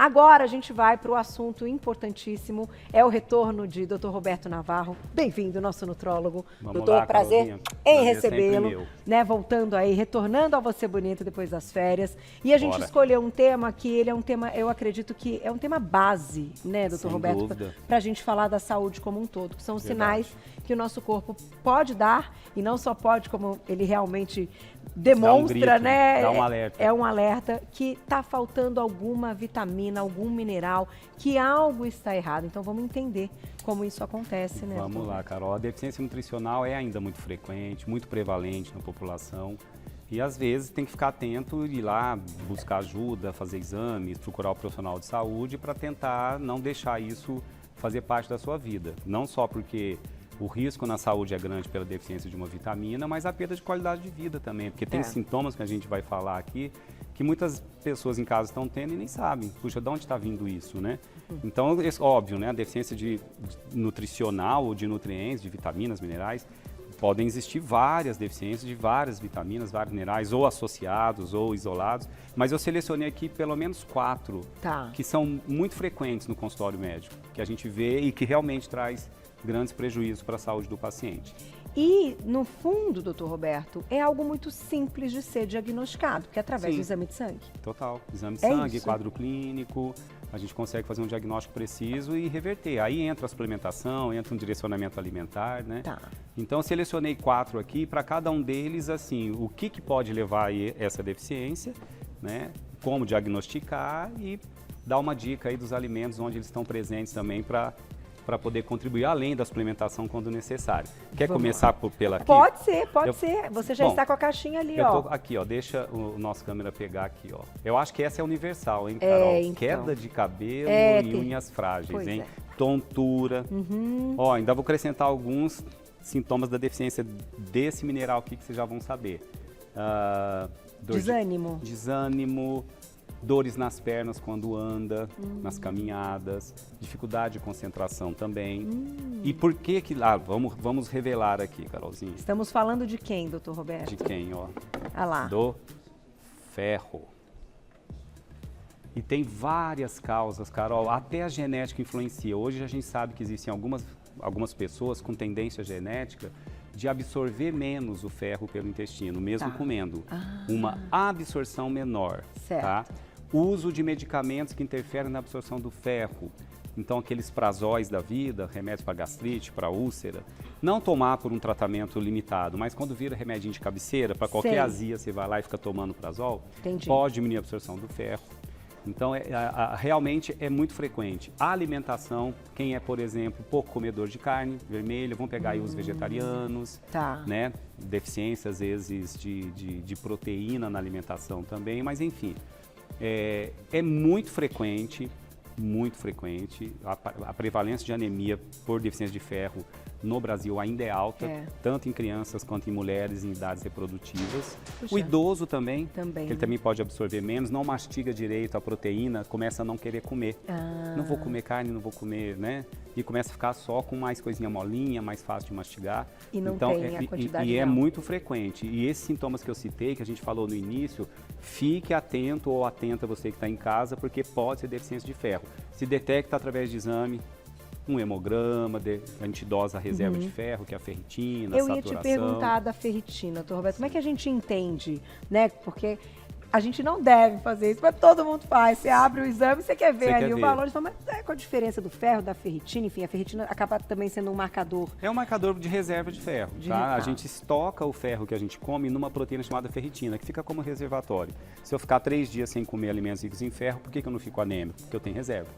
Agora a gente vai para o assunto importantíssimo, é o retorno de Dr. Roberto Navarro. Bem-vindo, nosso nutrólogo. Vamos Doutor, lá, prazer em recebê-lo, né? Voltando aí, retornando ao Você Bonito depois das férias. E a gente escolheu um tema que ele é um tema, eu acredito que é um tema base, né, doutor Roberto, para a gente falar da saúde como um todo, que são os sinais que o nosso corpo pode dar, e não só pode, como ele realmente demonstra, né? Dá um alerta. É um alerta que está faltando alguma vitamina, algum mineral, que algo está errado. Então vamos entender como isso acontece, né? Vamos lá, Carol. A deficiência nutricional é ainda muito frequente, muito prevalente na população. E às vezes tem que ficar atento e ir lá buscar ajuda, fazer exames, procurar o profissional de saúde para tentar não deixar isso fazer parte da sua vida. Não só porque o risco na saúde é grande pela deficiência de uma vitamina, mas a perda de qualidade de vida também, porque tem sintomas que a gente vai falar aqui que muitas pessoas em casa estão tendo e nem sabem. Puxa, de onde está vindo isso, né? Então, óbvio, né? A deficiência nutricional ou de nutrientes, de vitaminas, minerais, podem existir várias deficiências de várias vitaminas, vários minerais, ou associados ou isolados, mas eu selecionei aqui pelo menos 4 que são muito frequentes no consultório médico, que a gente vê e que realmente traz grandes prejuízos para a saúde do paciente. E, no fundo, doutor Roberto, é algo muito simples de ser diagnosticado, que é através do exame de sangue. Total. Exame de sangue, quadro clínico, a gente consegue fazer um diagnóstico preciso e reverter. Aí entra a suplementação, entra um direcionamento alimentar, né? Então, eu selecionei 4 aqui, para cada um deles, assim, o que pode levar a essa deficiência, né? Como diagnosticar e dar uma dica aí dos alimentos onde eles estão presentes também para poder contribuir, além da suplementação quando necessário. Quer começar pela aqui? Pode ser, pode ser. Você já está com a caixinha ali, ó. Aqui, ó, deixa o nosso câmera pegar aqui, ó. Eu acho que essa é universal, hein, Carol? Então. Queda de cabelo e unhas frágeis, hein? Tontura. Ó, ainda vou acrescentar alguns sintomas da deficiência desse mineral aqui que vocês já vão saber. Desânimo. Dores nas pernas quando anda, nas caminhadas, dificuldade de concentração também. E por que vamos revelar aqui, Carolzinha. Estamos falando de quem, doutor Roberto? De quem, ó? Ah lá. Do ferro. E tem várias causas, Carol, até a genética influencia. Hoje a gente sabe que existem algumas pessoas com tendência genética de absorver menos o ferro pelo intestino, mesmo comendo. Uma absorção menor, tá? Uso de medicamentos que interferem na absorção do ferro. Então, aqueles prazóis da vida, remédios para gastrite, para úlcera, não tomar por um tratamento limitado, mas quando vira remedinho de cabeceira, para qualquer azia, você vai lá e fica tomando prazol, pode diminuir a absorção do ferro. Então, realmente é muito frequente. A alimentação, quem é, por exemplo, pouco comedor de carne vermelha, vão pegar aí os vegetarianos, né? Deficiência, às vezes, de proteína na alimentação também, mas enfim, é muito frequente, a prevalência de anemia por deficiência de ferro no Brasil ainda é alta, tanto em crianças quanto em mulheres em idades reprodutivas. O idoso também, que ele também pode absorver menos, não mastiga direito a proteína, começa a não querer comer. Não vou comer carne, não vou comer, né? E começa a ficar só com mais coisinha molinha, mais fácil de mastigar. E não tem a quantidade E é muito frequente. E esses sintomas que eu citei, que a gente falou no início, fique atento ou atenta você que está em casa, porque pode ser deficiência de ferro. Se detecta através de exame, um hemograma, a gente dosa a reserva de ferro, que é a ferritina, a saturação. Eu ia te perguntar da ferritina, doutor Roberto, como é que a gente entende, né? Porque a gente não deve fazer isso, mas todo mundo faz. Você abre o exame, você quer ver ali o valor, você fala, mas qual a diferença do ferro, da ferritina? Enfim, a ferritina acaba também sendo um marcador. É um marcador de reserva de ferro, tá? A gente estoca o ferro que a gente come numa proteína chamada ferritina, que fica como reservatório. Se eu ficar 3 dias sem comer alimentos ricos em ferro, por que eu não fico anêmico? Porque eu tenho reserva.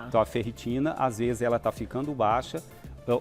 Então a ferritina, às vezes, ela está ficando baixa.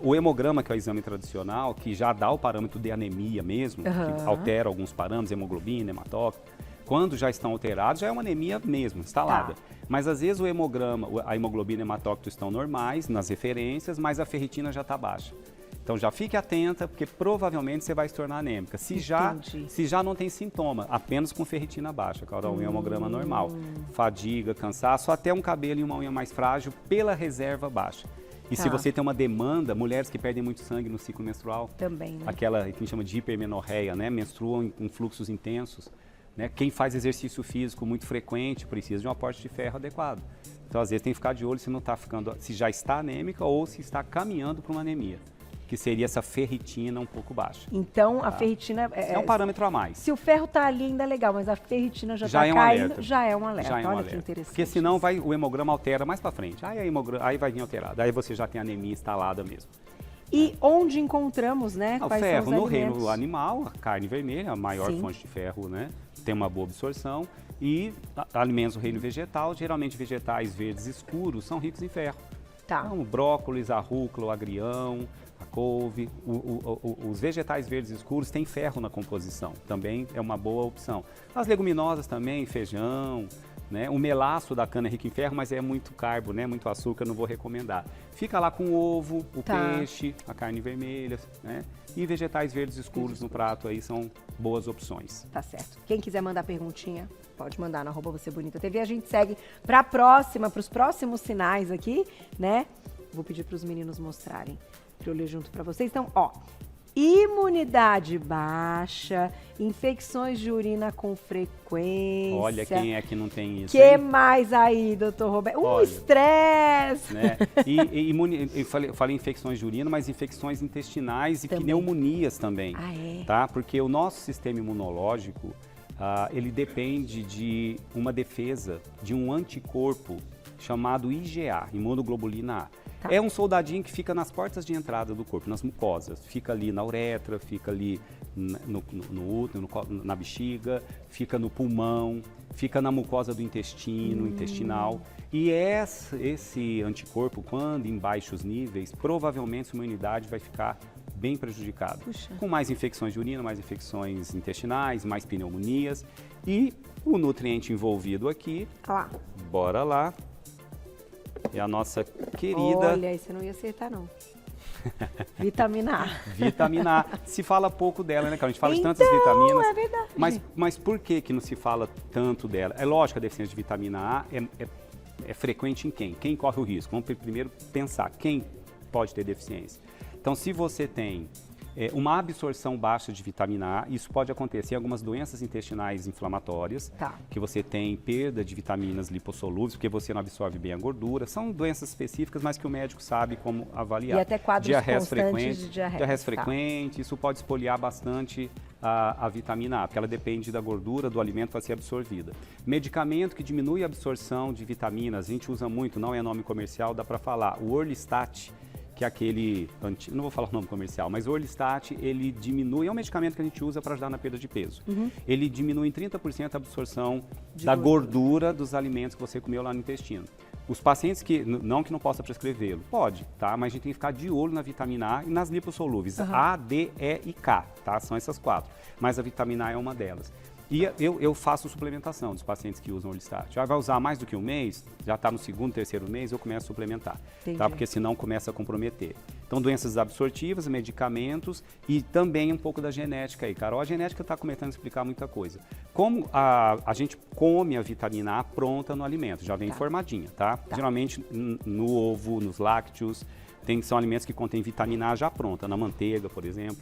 O hemograma, que é o exame tradicional, que já dá o parâmetro de anemia mesmo, que altera alguns parâmetros, hemoglobina, hematócrito. Quando já estão alterados, já é uma anemia mesmo, instalada. Mas às vezes o hemograma, a hemoglobina e o hematócrito estão normais nas referências, mas a ferritina já está baixa. Então já fique atenta, porque provavelmente você vai se tornar anêmica. Se já não tem sintoma, apenas com ferritina baixa, Carol, um hemograma normal. Fadiga, cansaço, até um cabelo e uma unha mais frágil pela reserva baixa. E se você tem uma demanda, mulheres que perdem muito sangue no ciclo menstrual, também, né? Aquela que a gente chama de hipermenorreia, né? Menstruam em fluxos intensos. Né? Quem faz exercício físico muito frequente precisa de um aporte de ferro adequado. Então, Então, às vezes, tem que ficar de olho se não está ficando, se já está anêmica ou se está caminhando para uma anemia, que seria essa ferritina um pouco baixa. Então, a ferritina... É um parâmetro a mais. Se o ferro está ali, ainda é legal, mas a ferritina já está um caindo, alerta. já é um alerta. Já é um Olha alerta. que interessante. Porque senão o hemograma altera mais para frente. Aí vai vir alterado. Aí você já tem anemia instalada mesmo. E onde encontramos, né? O Quais ferro são os no alimentos? reino animal, a carne vermelha, a maior Sim. fonte de ferro, né? Tem uma boa absorção. E alimentos do reino vegetal, geralmente vegetais verdes escuros, são ricos em ferro. Tá. Então, o brócolis, a rúcula, o agrião, a couve, os vegetais verdes escuros têm ferro na composição, também é uma boa opção. As leguminosas também, feijão, né? O melaço da cana é rico em ferro, mas é muito carbo, né? Muito açúcar, não vou recomendar. Fica lá com o ovo, o peixe, a carne vermelha, né? E vegetais verdes escuros no prato aí são boas opções. Tá certo. Quem quiser mandar perguntinha, pode mandar no @VocêBonitaTV. A gente segue para a próxima, para os próximos sinais aqui, né? Vou pedir para os meninos mostrarem, para eu ler junto para vocês. Então, ó, imunidade baixa, infecções de urina com frequência. Olha quem é que não tem isso. Que mais aí, doutor Roberto? Estresse! Né? Eu falei infecções de urina, mas infecções intestinais e também. pneumonias também. Ah, é? Tá? Porque o nosso sistema imunológico, ele depende de uma defesa, de um anticorpo chamado IgA, imunoglobulina A. Tá. É um soldadinho que fica nas portas de entrada do corpo, nas mucosas. Fica ali na uretra, fica ali no útero, na bexiga, fica no pulmão, fica na mucosa do intestino, intestinal. E esse anticorpo, quando em baixos níveis, provavelmente sua imunidade vai ficar bem prejudicada. Puxa. Com mais infecções de urina, mais infecções intestinais, mais pneumonias. E o nutriente envolvido aqui, Lá. bora lá. É a nossa querida... Olha, aí você não ia acertar, não. Vitamina A. Vitamina A. Se fala pouco dela, né, cara? A gente fala de tantas Então, vitaminas. é verdade. Mas por que não se fala tanto dela? É lógico que a deficiência de vitamina A é frequente em quem? Quem corre o risco? Vamos primeiro pensar, quem pode ter deficiência? Então, se você tem uma absorção baixa de vitamina A, isso pode acontecer em algumas doenças intestinais inflamatórias, que você tem perda de vitaminas lipossolúveis, porque você não absorve bem a gordura. São doenças específicas, mas que o médico sabe como avaliar. E até quadros constantes de diarreia frequente, isso pode espoliar bastante a vitamina A, porque ela depende da gordura do alimento para ser absorvida. Medicamento que diminui a absorção de vitaminas, a gente usa muito, não é nome comercial, dá para falar, o Orlistat, que é aquele, não vou falar o nome comercial, mas o Orlistat, ele diminui, é um medicamento que a gente usa para ajudar na perda de peso. Ele diminui em 30% a absorção da gordura dos alimentos que você comeu lá no intestino. Os pacientes que não possa prescrevê-lo, pode, tá? Mas a gente tem que ficar de olho na vitamina A e nas lipossolúveis, A, D, E e K, tá? São essas 4, mas a vitamina A é uma delas. E eu faço suplementação dos pacientes que usam Orlistat. Já vai usar mais do que um mês, já está no segundo, terceiro mês, eu começo a suplementar, tá? Porque senão começa a comprometer. Então, doenças absortivas, medicamentos e também um pouco da genética aí, Carol. A genética está começando a explicar muita coisa. Como a gente come a vitamina A pronta no alimento, já vem formadinha, tá? Geralmente no ovo, nos lácteos, são alimentos que contêm vitamina A já pronta, na manteiga, por exemplo.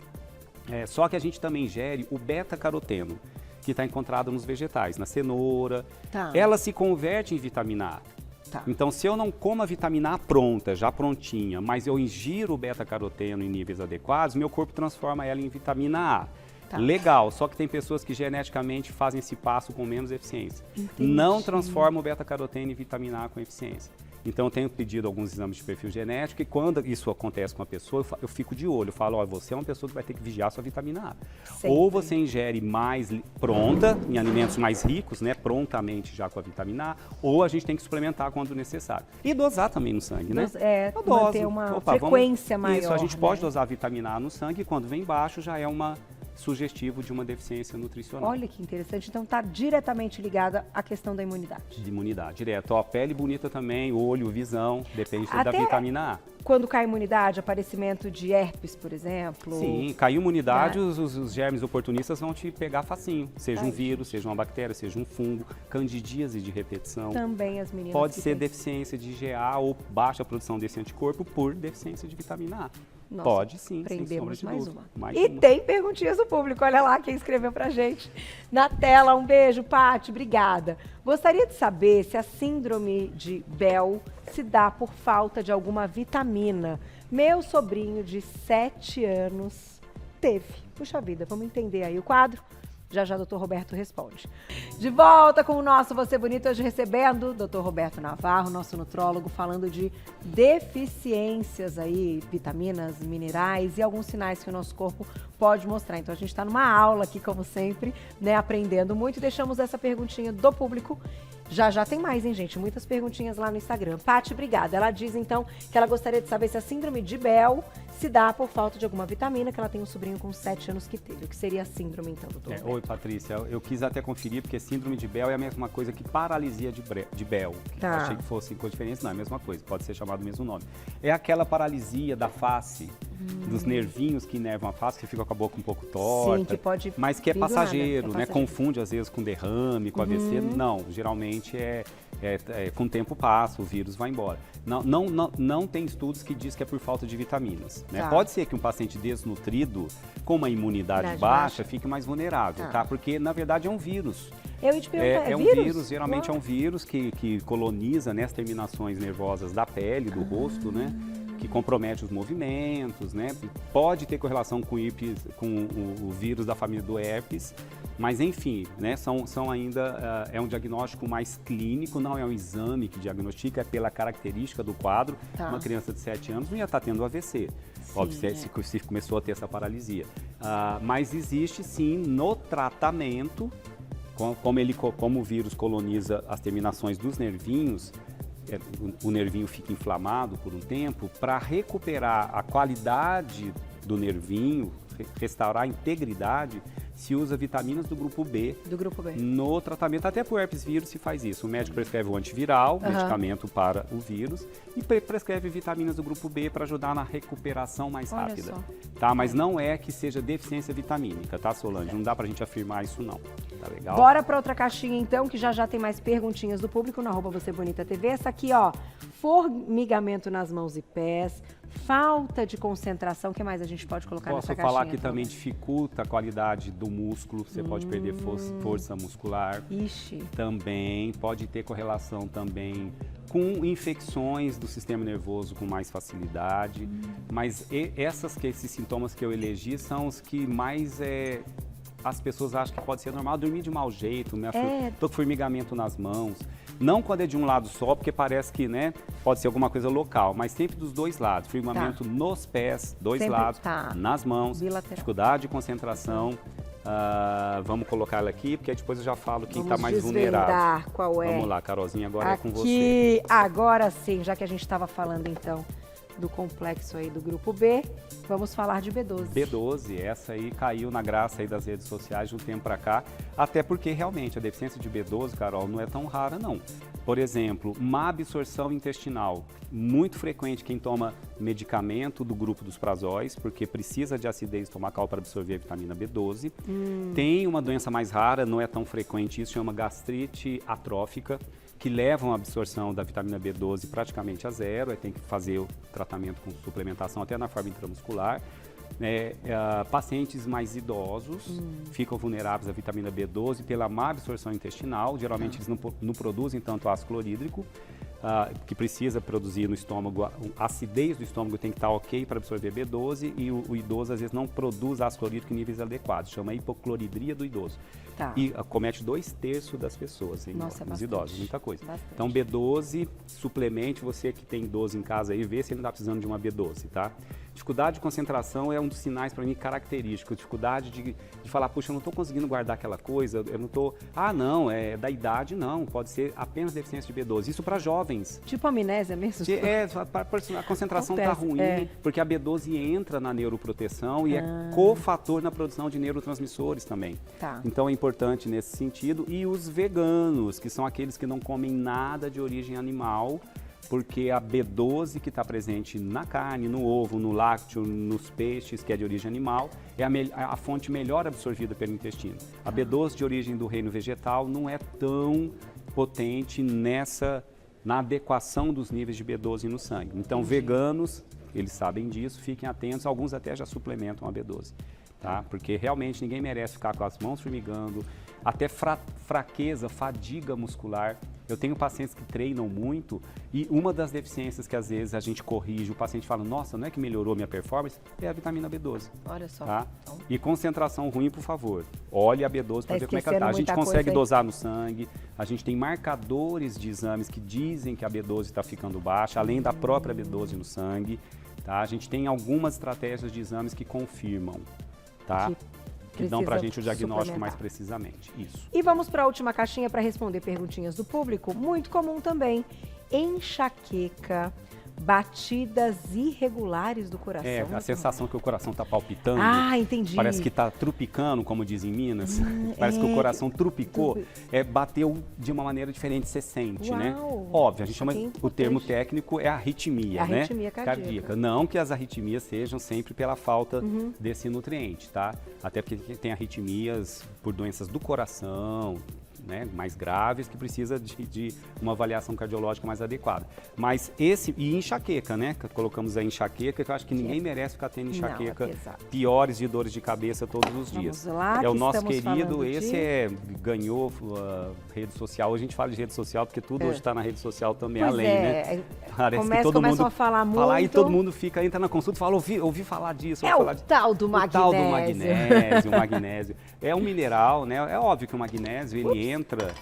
Só que a gente também ingere o beta-caroteno, que está encontrado nos vegetais, na cenoura. Ela se converte em vitamina A. Então, se eu não como a vitamina A pronta, já prontinha, mas eu ingiro o beta-caroteno em níveis adequados, meu corpo transforma ela em vitamina A. Legal, só que tem pessoas que geneticamente fazem esse passo com menos eficiência. Não transforma o beta-caroteno em vitamina A com eficiência. Então, eu tenho pedido alguns exames de perfil genético e quando isso acontece com a pessoa, eu fico de olho. Eu falo, ó, você é uma pessoa que vai ter que vigiar a sua vitamina A. Sempre. Ou você ingere mais pronta, em alimentos mais ricos, né, prontamente já com a vitamina A, ou a gente tem que suplementar quando necessário. E dosar também no sangue, né? Manter uma frequência maior. Isso, a gente pode dosar a vitamina A no sangue e quando vem baixo já é sugestivo de uma deficiência nutricional. Olha que interessante, então está diretamente ligada à questão da imunidade. De imunidade, direto. Ó, pele bonita também, olho, visão, depende da vitamina A. Quando cai a imunidade, aparecimento de herpes, por exemplo? Sim, caiu a imunidade, os germes oportunistas vão te pegar facinho. Seja um vírus, seja uma bactéria, seja um fungo, candidíase de repetição. Também as meninas pode ser deficiência de IgA ou baixa produção desse anticorpo por deficiência de vitamina A. Nossa, pode sim, prendemos sem mais dúvida. uma. Mais e uma. tem perguntinhas do público, olha lá quem escreveu pra gente na tela. Um beijo, Paty, obrigada. Gostaria de saber se a síndrome de Bell se dá por falta de alguma vitamina. Meu sobrinho de 7 anos teve. Puxa vida, vamos entender aí o quadro? Já já o Dr. Roberto responde. De volta com o nosso Você Bonito, hoje recebendo o Dr. Roberto Navarro, nosso nutrólogo, falando de deficiências aí, vitaminas, minerais e alguns sinais que o nosso corpo pode mostrar. Então a gente está numa aula aqui, como sempre, né, aprendendo muito, e deixamos essa perguntinha do público. Já tem mais, hein, gente? Muitas perguntinhas lá no Instagram. Paty, obrigada. Ela diz, então, que ela gostaria de saber se a síndrome de Bell se dá por falta de alguma vitamina, que ela tem um sobrinho com 7 anos que teve. O que seria a síndrome, então, doutor? Oi, Patrícia. Eu quis até conferir, porque síndrome de Bell é a mesma coisa que paralisia de Bell. Tá. Achei que fosse com diferença, não é a mesma coisa. Pode ser chamado o mesmo nome. É aquela paralisia da face, dos nervinhos que inervam a face, que fica com a boca um pouco torta. Sim, que pode mas que é passageiro, nada, né? Confunde às vezes com derrame, com AVC. Não, geralmente com o tempo passa, o vírus vai embora. Não tem estudos que diz que é por falta de vitaminas. Né? Tá. Pode ser que um paciente desnutrido, com uma imunidade baixa, fique mais vulnerável, tá? Porque, na verdade, é um vírus. Eu ia te perguntar, é um vírus, geralmente é um vírus que coloniza, né, as terminações nervosas da pele, do rosto, né? Que compromete os movimentos, né? Pode ter correlação com o vírus da família do herpes, mas enfim, né? São ainda, é um diagnóstico mais clínico, não é um exame que diagnostica, é pela característica do quadro. Tá. Uma criança de 7 anos não ia estar tendo AVC, óbvio, se começou a ter essa paralisia. Mas existe sim no tratamento, como o vírus coloniza as terminações dos nervinhos, o nervinho fica inflamado por um tempo, para recuperar a qualidade do nervinho, restaurar a integridade, se usa vitaminas do grupo B. Do grupo B. No tratamento, até para o herpes vírus se faz isso. O médico prescreve o antiviral, medicamento para o vírus, e prescreve vitaminas do grupo B para ajudar na recuperação mais rápida. Tá? Mas não é que seja deficiência vitamínica, tá, Solange? Não dá pra gente afirmar isso não. Tá legal? Bora para outra caixinha então, que já tem mais perguntinhas do público no @VocêBonitaTV. Essa aqui, ó, formigamento nas mãos e pés, falta de concentração, o que mais a gente pode colocar nessa caixinha? Posso falar que também dificulta a qualidade do músculo, você pode perder força muscular. Ixi. Também pode ter correlação também com infecções do sistema nervoso com mais facilidade, mas esses sintomas que eu elegi são os que mais as pessoas acham que pode ser normal, dormir de mau jeito, né? Tô com formigamento nas mãos. Não quando é de um lado só, porque parece que, né, pode ser alguma coisa local, mas sempre dos dois lados. Formigamento nos pés, dois lados, nas mãos, bilateral. Dificuldade de concentração. Vamos colocar ela aqui, porque depois eu já falo quem está mais vulnerável. Qual é. Vamos lá, Carolzinha, agora é com você. Agora sim, já que a gente estava falando então do complexo aí do grupo B, vamos falar de B12. B12, essa aí caiu na graça aí das redes sociais de um tempo para cá, até porque realmente a deficiência de B12, Carol, não é tão rara não. Por exemplo, má absorção intestinal, muito frequente quem toma medicamento do grupo dos prazóis, porque precisa de acidez estomacal para absorver a vitamina B12. Tem uma doença mais rara, não é tão frequente isso, chama gastrite atrófica, que levam a absorção da vitamina B12 praticamente a zero, aí tem que fazer o tratamento com suplementação até na forma intramuscular. Pacientes mais idosos ficam vulneráveis à vitamina B12 pela má absorção intestinal, geralmente eles não produzem tanto ácido clorídrico, que precisa produzir no estômago, a acidez do estômago tem que estar ok para absorver B12 e o idoso às vezes não produz ácido clorídrico em níveis adequados, chama hipocloridria do idoso. E acomete 2/3 das pessoas, nos idosos, muita coisa. Então B12, suplemente, você que tem idoso em casa aí, vê se ele não está precisando de uma B12, tá? Dificuldade de concentração é um dos sinais para mim característicos, dificuldade de falar, puxa, eu não estou conseguindo guardar aquela coisa, eu não estou, não, é da idade, não, pode ser apenas deficiência de B12, isso para jovens. Tipo amnésia mesmo? A concentração está ruim, porque a B12 entra na neuroproteção e é cofator na produção de neurotransmissores também. Então é importante nesse sentido. E os veganos, que são aqueles que não comem nada de origem animal, porque a B12 que está presente na carne, no ovo, no lácteo, nos peixes, que é de origem animal, é a fonte melhor absorvida pelo intestino. A B12 de origem do reino vegetal não é tão potente nessa na adequação dos níveis de B12 no sangue. Então, veganos, eles sabem disso, fiquem atentos, alguns até já suplementam a B12, tá? Porque realmente ninguém merece ficar com as mãos formigando, até fraqueza, fadiga muscular. Eu tenho pacientes que treinam muito e uma das deficiências que às vezes a gente corrige, o paciente fala, nossa, não é que melhorou minha performance? É a vitamina B12. Olha só. Tá? E concentração ruim, por favor. Olhe a B12 para ver como é que ela tá. A gente consegue dosar no sangue, a gente tem marcadores de exames que dizem que a B12 está ficando baixa, além da própria B12 no sangue. Tá? A gente tem algumas estratégias de exames que confirmam, tá? Que dão para a gente o diagnóstico mais precisamente. Isso. E vamos para a última caixinha para responder perguntinhas do público. Muito comum também. Enxaqueca, batidas irregulares do coração. É, a sensação que o coração está palpitando. Ah, entendi. Parece que está trupicando, como dizem em Minas. Parece que o coração trupicou. Bateu de uma maneira diferente, você sente, né? Óbvio, a gente chama, o termo técnico é arritmia, né? Arritmia cardíaca. Não que as arritmias sejam sempre pela falta desse nutriente, tá? Até porque tem arritmias por doenças do coração, né, mais graves, que precisa de uma avaliação cardiológica mais adequada. Mas e enxaqueca, né? Colocamos a enxaqueca, que eu acho que ninguém merece ficar tendo enxaqueca, piores de dores de cabeça todos os dias. Vamos lá, é o nosso querido, ganhou rede social. Hoje a gente fala de rede social, porque tudo hoje está na rede social também, além, né? Parece que todo mundo a falar muito. E todo mundo entra na consulta e fala, ouvi falar disso. Tal do magnésio. O tal do magnésio, o magnésio. É um mineral, né? É óbvio que o magnésio, ele entra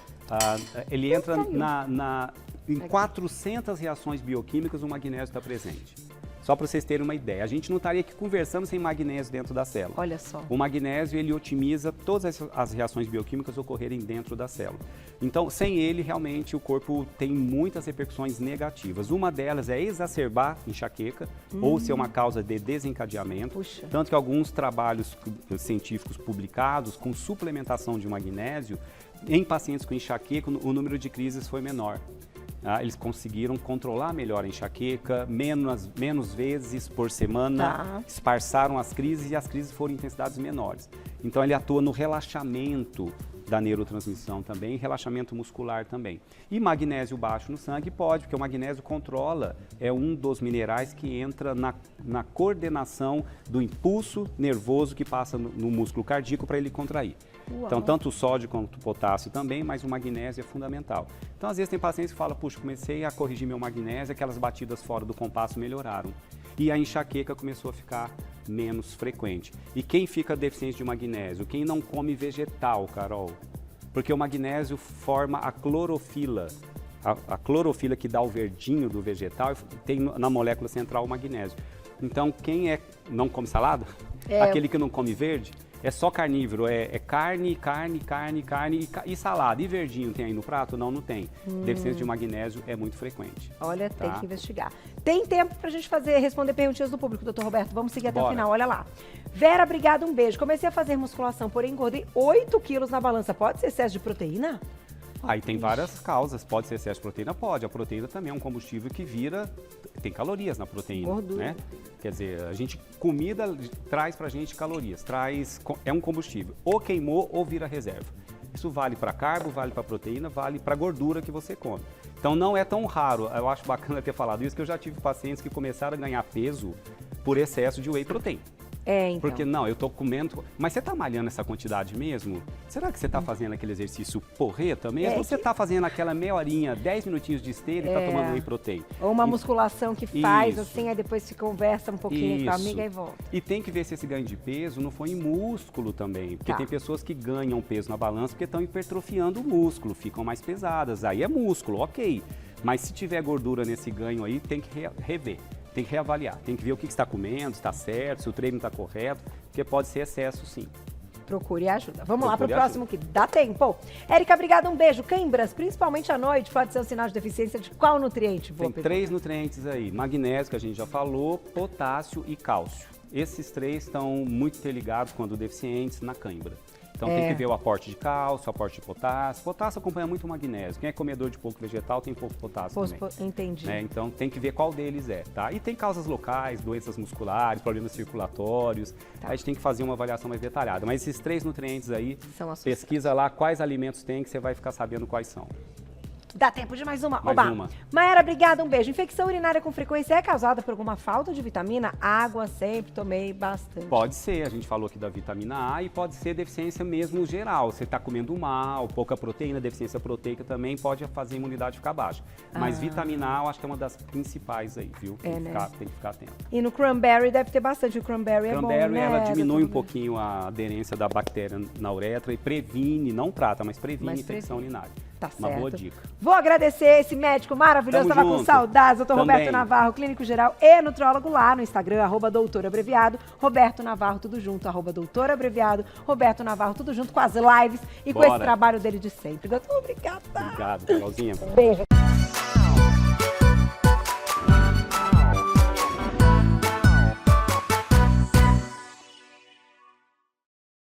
em 400 reações bioquímicas, o magnésio está presente. Só para vocês terem uma ideia, a gente não estaria aqui conversando sem magnésio dentro da célula. Olha só. O magnésio, ele otimiza todas as reações bioquímicas ocorrerem dentro da célula. Então, sem ele, realmente, o corpo tem muitas repercussões negativas. Uma delas é exacerbar enxaqueca ou ser uma causa de desencadeamento. Puxa. Tanto que alguns trabalhos científicos publicados com suplementação de magnésio, em pacientes com enxaqueca, o número de crises foi menor. Eles conseguiram controlar melhor a enxaqueca, menos vezes por semana, esparçaram as crises e as crises foram em intensidades menores. Então ele atua no relaxamento da neurotransmissão também, relaxamento muscular também. E magnésio baixo no sangue pode, porque o magnésio controla, é um dos minerais que entra na coordenação do impulso nervoso que passa no músculo cardíaco para ele contrair. Uau. Então, tanto o sódio quanto o potássio também, mas o magnésio é fundamental. Então, às vezes tem pacientes que falam, puxa, comecei a corrigir meu magnésio, aquelas batidas fora do compasso melhoraram. E a enxaqueca começou a ficar menos frequente. E quem fica deficiente de magnésio? Quem não come vegetal, Carol. Porque o magnésio forma a clorofila. A clorofila que dá o verdinho do vegetal tem na molécula central o magnésio. Então, quem não come salada, aquele que não come verde, é só carnívoro, é carne e salada. E verdinho tem aí no prato? Não tem. Deficiência de magnésio é muito frequente. Olha, tá? Tem que investigar. Tem tempo pra gente responder perguntinhas do público, doutor Roberto. Vamos seguir até o final, olha lá. Vera, obrigada, um beijo. Comecei a fazer musculação, porém engordei 8 quilos na balança. Pode ser excesso de proteína? Aí tem várias causas, pode ser excesso de proteína? Pode. A proteína também é um combustível que tem calorias na proteína, gordura, né? Quer dizer, comida traz pra gente calorias, é um combustível. Ou queimou ou vira reserva. Isso vale para carbo, vale para proteína, vale para gordura que você come. Então não é tão raro, eu acho bacana ter falado isso, que eu já tive pacientes que começaram a ganhar peso por excesso de whey protein. Então. Porque não, eu tô comendo, mas você tá malhando essa quantidade mesmo? Será que você tá fazendo aquele exercício porreta mesmo? Ou você tá fazendo aquela meia horinha, 10 minutinhos de esteira e tá tomando whey protein? Ou uma musculação que faz assim, aí depois se conversa um pouquinho com a amiga e volta. E tem que ver se esse ganho de peso não foi em músculo também, porque tem pessoas que ganham peso na balança porque estão hipertrofiando o músculo, ficam mais pesadas, aí é músculo, ok. Mas se tiver gordura nesse ganho aí, tem que rever. Tem que reavaliar, tem que ver o que está comendo, se está certo, se o treino está correto, porque pode ser excesso sim. Procure ajuda. Vamos lá para o próximo que dá tempo. Érica, obrigada, um beijo. Cãibras, principalmente à noite, pode ser um sinal de deficiência de qual nutriente? Tem 3 nutrientes aí, magnésio, que a gente já falou, potássio e cálcio. Esses 3 estão muito interligados quando deficientes na cãibra. Então tem que ver o aporte de cálcio, o aporte de potássio. Potássio acompanha muito o magnésio. Quem é comedor de pouco vegetal tem pouco potássio também. Entendi. Então tem que ver qual deles tá? E tem causas locais, doenças musculares, problemas circulatórios. Aí a gente tem que fazer uma avaliação mais detalhada. Mas esses 3 nutrientes aí, pesquisa lá quais alimentos tem que você vai ficar sabendo quais são. Dá tempo de mais uma? Mais Oba. uma. Maera, obrigada, um beijo. Infecção urinária com frequência é causada por alguma falta de vitamina? Água sempre tomei bastante. Pode ser, a gente falou aqui da vitamina A e pode ser deficiência mesmo geral. Você está comendo mal, pouca proteína, deficiência proteica também pode fazer a imunidade ficar baixa. Mas vitamina A eu acho que é uma das principais aí, viu? Tem que ficar atento. E no cranberry deve ter bastante, o cranberry é bom, né? Cranberry, ela diminui um pouquinho a aderência da bactéria na uretra e previne, não trata, mas previne infecção urinária. Tá certo. Uma boa dica. Vou agradecer esse médico maravilhoso, estava com saudades, doutor Roberto Navarro, clínico geral e nutrólogo lá no Instagram, @doutorabreviado, Roberto Navarro, tudo junto, @doutorabreviado, Roberto Navarro, tudo junto, com as lives e com esse trabalho dele de sempre. Doutor, obrigada. Obrigado, Carolzinha. Beijo.